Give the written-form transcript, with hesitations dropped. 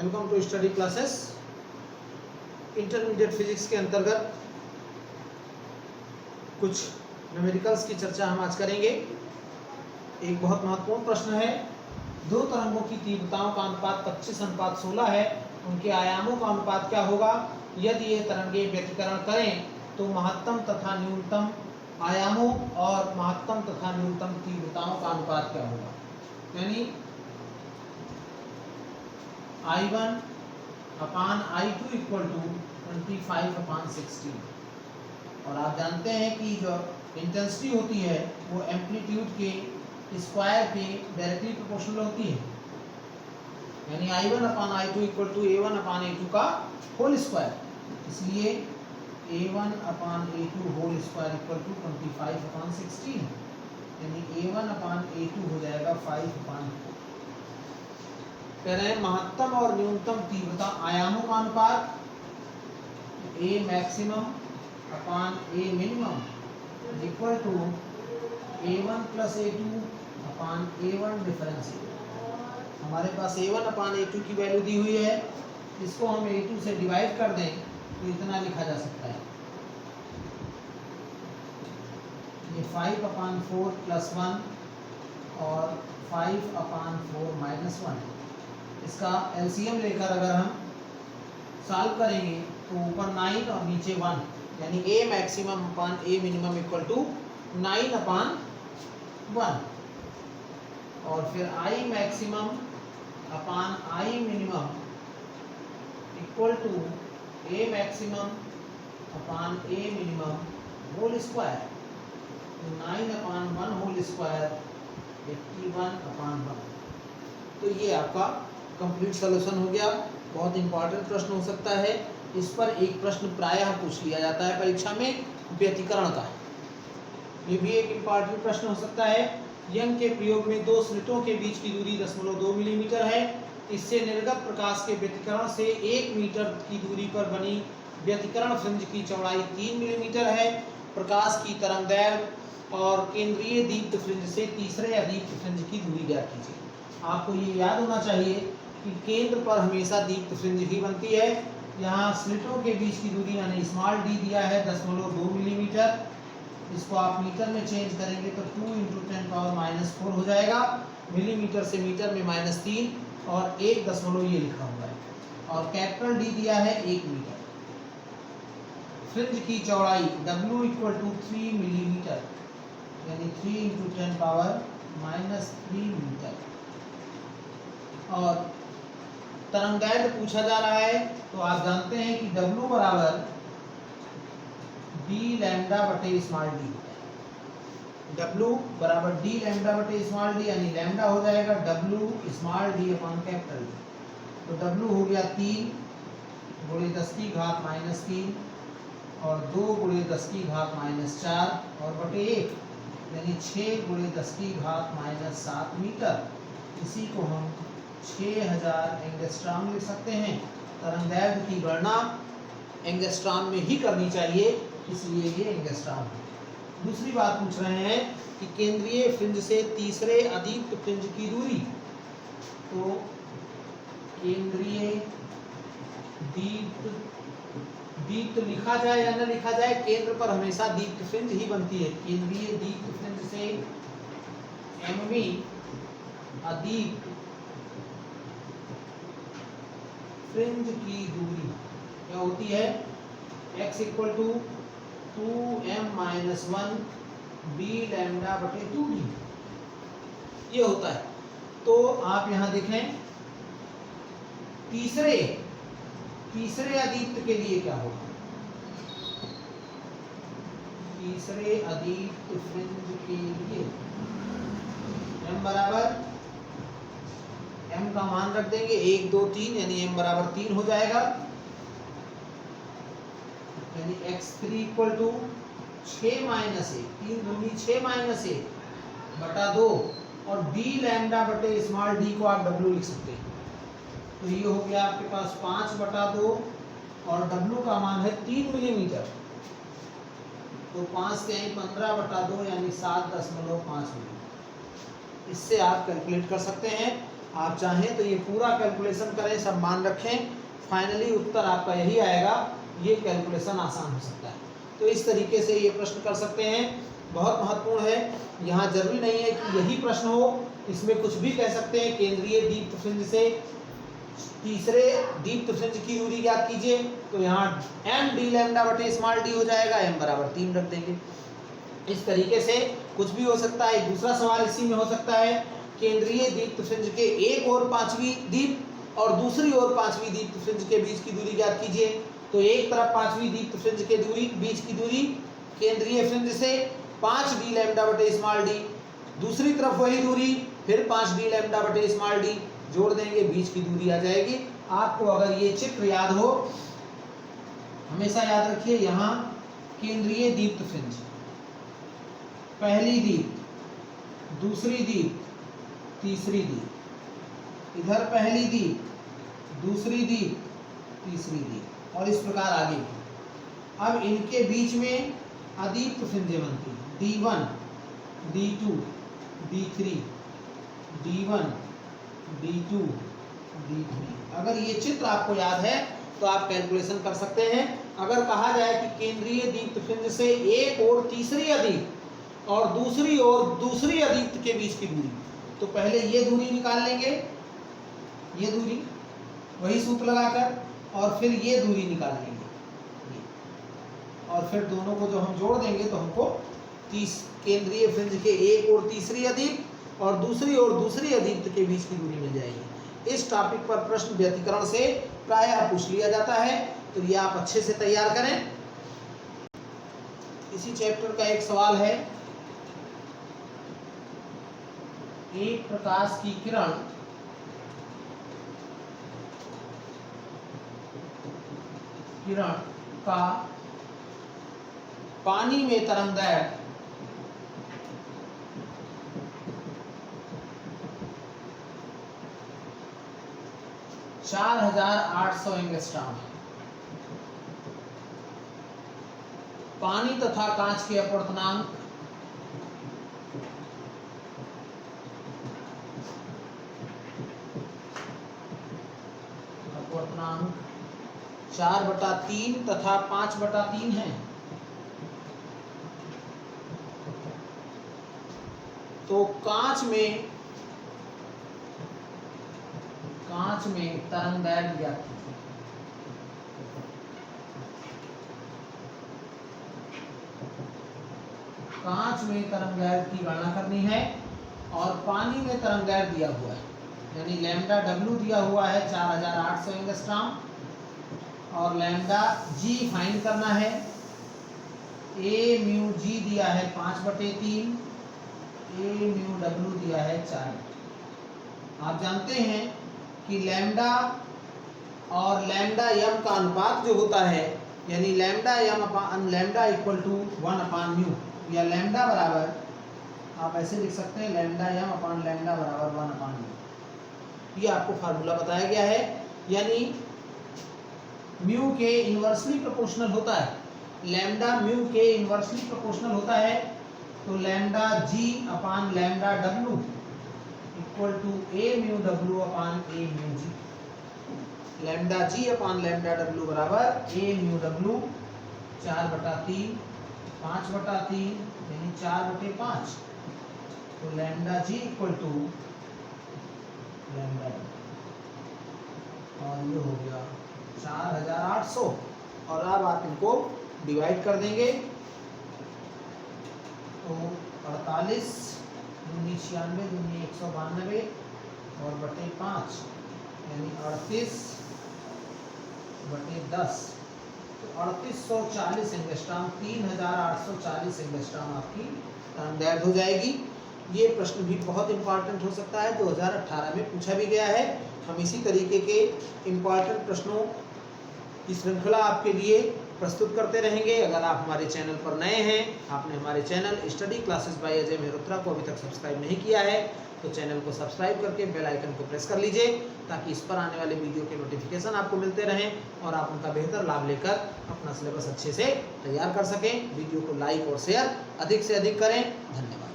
Welcome to study classes. Intermediate physics के अंतर्गत कुछ न्यूमेरिकल्स की चर्चा हम आज करेंगे। एक बहुत महत्वपूर्ण प्रश्न है, दो तरंगों की तीव्रताओं का अनुपात 25:16 है, उनके आयामों का अनुपात क्या होगा? यदि ये तरंगे व्यतिकरण करें तो महत्तम तथा न्यूनतम आयामों और महत्तम तथा न्यूनतम तीव्रताओं का अनुपात क्या होगा? यानी I1 upon I2 equal to 25/16। और आप जानते हैं कि जो इंटेंसिटी होती है वो एम्पलीट्यूड के स्क्वायर के डायरेक्टली प्रोपोर्शनल होती है। यानी I1 upon I2 equal to A1 upon A2 का होल स्क्वायर। इसलिए A1 upon A2 whole square equal to 25/16, यानी A1 अपान A2 हो जाएगा 5/4। कह रहे हैं महत्तम और न्यूनतम तीव्रता आयामों का अनुपात A maximum upon A minimum equal to A1 plus A2 upon A1 difference. हमारे पास A1 अपान A2 की वैल्यू दी हुई है, इसको हम A2 से डिवाइड कर दें तो इतना लिखा जा सकता है, ये 5/4 प्लस 1 और 5/4 माइनस 1। इसका एलसीएम लेकर अगर हम सॉल्व करेंगे तो ऊपर 9 और नीचे 1, यानी A maximum upon A minimum equal to 9/1। और फिर I maximum upon I minimum equal to A maximum upon A minimum whole square, 9/1 whole square 81/1। तो ये आपका कंप्लीट सॉल्यूशन हो गया। बहुत इंपॉर्टेंट प्रश्न हो सकता है, इस पर एक प्रश्न प्रायः पूछ लिया जाता है परीक्षा में व्यतिकरण का। ये भी एक इंपॉर्टेंट प्रश्न हो सकता है। यंग के प्रयोग में दो स्लिटों के बीच की दूरी 0.2 मिलीमीटर है। इससे निर्गत प्रकाश के व्यतिकरण से 1 मीटर की दूरी पर बनी व्यतिकरण फ्रिंज की चौड़ाई 3 मिलीमीटर है। प्रकाश की तरंगदैर्घ्य और केंद्रीय दीप्त फ्रिंज से तीसरे अदीप्त फ्रिंज की दूरी ज्ञात कीजिए। आपको ये याद होना चाहिए कि केंद्र पर हमेशा दीप्त फ्रिंज ही बनती है। यहाँ स्लिटों के बीच की दूरी यानी स्मॉल डी दिया है 0.2 मिलीमीटर। इसको आप मीटर में चेंज करेंगे तो 2 × 10⁻⁴ हो जाएगा। मिलीमीटर से मीटर में -3 और 1 दशमलव ये लिखा हुआ है। और कैपिटल डी दिया है 1 मीटर। फ्रिंज की चौड़ाई W इक्वल टू 3 मिलीमीटर, यानी 3 × 10⁻³ मीटर। और तरंगदैर्घ्य पूछा जा रहा है तो आप जानते हैं कि W बराबर d लैम्डा बटे स्मॉल डी। W बराबर d लैम्डा बटे स्मॉल डी, यानी लैम्डा हो जाएगा W small D upon capital D. तो W हो गया 3 × 10⁻³ और 2 × 10⁻⁴ और बटे 1, यानी 6 × 10⁻⁷ मीटर। इसी को हम 6000 एंगस्ट्रॉम लिख सकते हैं। तरंगदैर्घ्य की गणना एंगस्ट्रॉम में ही करनी चाहिए, इसलिए ये एंगस्ट्रॉम है। दूसरी बात पूछ रहे हैं कि केंद्रीय फ्रिंज से तीसरे अदीप्त फ्रिंज की दूरी। तो केंद्रीय दीप्त लिखा जाए या न लिखा जाए, केंद्र पर हमेशा दीप्त फ्रिंज ही बनती है। केंद्रीय दीप्त फ्रिंज से MV अदीप्त फ्रिंज की दूरी क्या होती है? x equal to 2m-1 d lambda बटे 2d ये होता है। तो आप यहाँ देखें तीसरे अदीप्त के लिए क्या होगा? तीसरे अदीप्त फ्रिंज के लिए m बराबर, m का मान रख देंगे 1 2 3, यानी m बराबर 3 हो जाएगा। यानी x3 इक्वल टू 6-1, 3 दूनी 6-1 बटा 2, और d लैम्डा बटे स्मॉल d को आप w लिख सकते हैं। तो ये हो गया आपके पास 5/2 और w का मान है 3 मिलीमीटर। तो 5 के 15/2 यानी 7.5 मिलीमीटर। इससे आप कैलकुलेट कर सकते हैं आप चाहें तो ये पूरा कैलकुलेशन करें, सब मान रखें, फाइनली उत्तर आपका यही आएगा। ये कैलकुलेशन आसान हो सकता है। तो इस तरीके से ये प्रश्न कर सकते हैं, बहुत महत्वपूर्ण है। यहाँ जरूरी नहीं है कि यही प्रश्न हो, इसमें कुछ भी कह सकते हैं। केंद्रीय दीप्तपुंज से तीसरे दीप्तपुंज की दूरी ज्ञात कीजिए, तो यहाँ m d लैम्डा बटे स्मॉल d हो जाएगा, m बराबर 3 रख देंगे। इस तरीके से कुछ भी हो सकता है। दूसरा सवाल इसी में हो सकता है, केंद्रीय दीप्तपुंज के एक और पांचवी दीप और दूसरी ओर पांचवी दीप्तपुंज के बीच की दूरी ज्ञात कीजिए। तो एक तरफ पांचवी दीप्तपुंज के दूरी बीच की दूरी केंद्रीय फ्रिंज से 5d लैम्डा बटे स्मॉल d, दूसरी तरफ वही दूरी फिर 5d लैम्डा बटे स्मॉल d, जोड़ देंगे, बीच की दूरी आ जाएगी। आपको अगर ये चित्र याद हो, हमेशा याद रखिए, यहाँ केंद्रीय दीप्तपुंज, पहली दीप, दूसरी दीप, तीसरी दीप, इधर पहली दीप, दूसरी दीप, तीसरी दीप, और इस प्रकार आगे भी। अब इनके बीच में अदीप्तपुंजें बनती हैं, D1, D2, D3, D1, D2, D3। अगर ये चित्र आपको याद है तो आप कैलकुलेशन कर सकते हैं। अगर कहा जाए कि केंद्रीय दीप्तपुंज से एक और तीसरी अदीप्त और दूसरी ओर दूसरी अदीप्त के बीच की दूरी, तो पहले ये दूरी निकाल लेंगे, ये दूरी, वही सूत्र लगाकर, और फिर ये दूरी निकाल लेंगे, और फिर दोनों को जो हम जोड़ देंगे तो हमको केंद्रीय फ्रिंज के एक और तीसरी अदीप्त और दूसरी ओर दूसरी अदीप्त के बीच की दूरी मिल जाएगी। इस टॉपिक पर प्रश्न व्यतिकरण से प्रायः पूछ लिया जाता है, तो ये आप अच्छे से तैयार करें। इसी चैप्टर का एक सवाल है, एक प्रकाश की किरण का पानी में तरंगदैर्घ्य 4800 एंगस्ट्रॉम है। पानी तथा कांच के अपवर्तनांक अपवर्तनांक 4/3 तथा 5/3 है। तो कांच में तरंगदैर्घ्य ज्ञात कीजिए। कांच में तरंगदैर्घ्य की गणना करनी है, और पानी में तरंगदैर्घ्य दिया हुआ है, यानी लैम्डा W दिया हुआ है 4800 एंगस्ट्रॉम, और लैम्डा G फाइंड करना है। A म्यू G दिया है 5/3, A म्यू W दिया है 4। आप जानते हैं कि लैम्डा और लैम्डा m का अनुपात जो होता है, यानी लैम्डा m अपान लैम्डा इक्वल टू 1/म्यू, या लैम्डा बराबर, आप ऐसे लिख सकते हैं, लैम्डा m अपान लैम्डा बराबर 1/म्यू। ये आपको फार्मूला बताया गया है, यानी म्यू के इन्वर्सली प्रोपोर्शनल होता है, लैम्डा म्यू के इन्वर्सली प्रोपोर्शनल होता है। तो lambda G upon lambda W equal to A mu W upon A mu G। Lambda G upon lambda W बराबर A म्यू W 4/3, 5/3, यानी 4/5। तो lambda G equal to lambda, और ये हो गया 4800। और अब आप इनको डिवाइड कर देंगे, तो 48 दूनी 96 दूनी 192 और बटे 5, यानी 38/10। तो 3840 एंगस्ट्रॉम, 3840 एंगस्ट्रॉम आपकी तरंगदैर्घ्य हो जाएगी। ये प्रश्न भी बहुत इंपॉर्टेंट हो सकता है, 2018 में पूछा भी गया है। हम इसी तरीके के इंपॉर्टेंट प्रश्नों की श्रृंखला आपके लिए प्रस्तुत करते रहेंगे। अगर आप हमारे चैनल पर नए हैं, आपने हमारे channel study classes bye Ajay Mehrotra को अभी तक सब्सक्राइब नहीं किया है, तो चैनल को सब्सक्राइब करके बेल आइकन को प्रेस कर लीजिए, ताकि इस पर आने वाले वीडियो के नोटिफिकेशन आपको मिलते रहें और आप उनका बेहतर लाभ लेकर अपना सिलेबस अच्छे से तैयार कर सकें। वीडियो को लाइक और शेयर अधिक से अधिक करें। धन्यवाद।